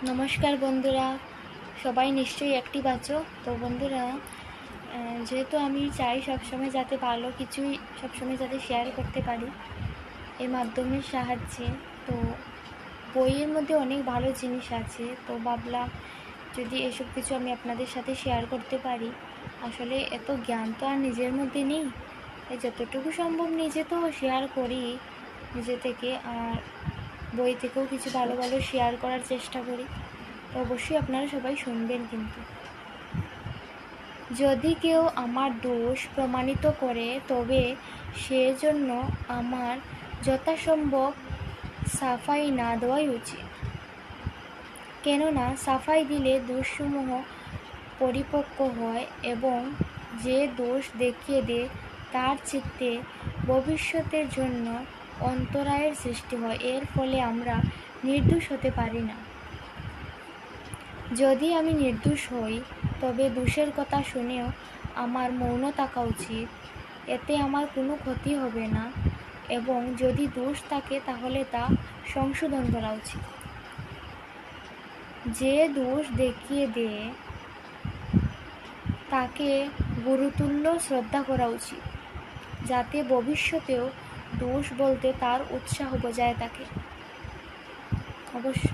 নমস্কার বন্ধুরা, সবাই নিশ্চয়ই অ্যাক্টিভ আছো। তো বন্ধুরা, যেহেতু আমি চাই সবসময় যাতে ভালো কিছুই সবসময় যাতে শেয়ার করতে পারি এই মাধ্যমের সাহায্যে। তো বইয়ের মধ্যে অনেক ভালো জিনিস আছে, তো ভাবলাম যদি এসব কিছু আমি আপনাদের সাথে শেয়ার করতে পারি। আসলে এত জ্ঞান তো আর নিজের মধ্যে নেই, তাই যতটুকু সম্ভব নিজে তো শেয়ার করি নিজে থেকে, আর বই থেকেও কিছু ভালো ভালো শেয়ার করার চেষ্টা করি। তো অবশ্যই আপনারা সবাই শুনবেন। কিন্তু যদি কেউ আমার দোষ প্রমাণিত করে, তবে সেজন্য আমার যথাসম্ভব সাফাই না দেওয়াই উচিত। কেননা সাফাই দিলে দোষসমূহ পরিপক্ক হয় এবং যে দোষ দেখিয়ে দেয় তার চিত্তে ভবিষ্যতের জন্য অন্তরায়ের সৃষ্টি হয়। এর ফলে আমরা নির্দোষ হতে পারি না। যদি আমি নির্দোষ হই, তবে দোষের কথা শুনেও আমার মৌন থাকা উচিত। এতে আমার কোনো ক্ষতি হবে না, এবং যদি দোষ থাকে তাহলে তা সংশোধন করা উচিত। যে দোষ দেখিয়ে দেয় তাকে গুরুতুল্য শ্রদ্ধা করা উচিত, যাতে ভবিষ্যতেও দোষ বলতে তার উৎসাহ বজায় থাকে। অবশ্য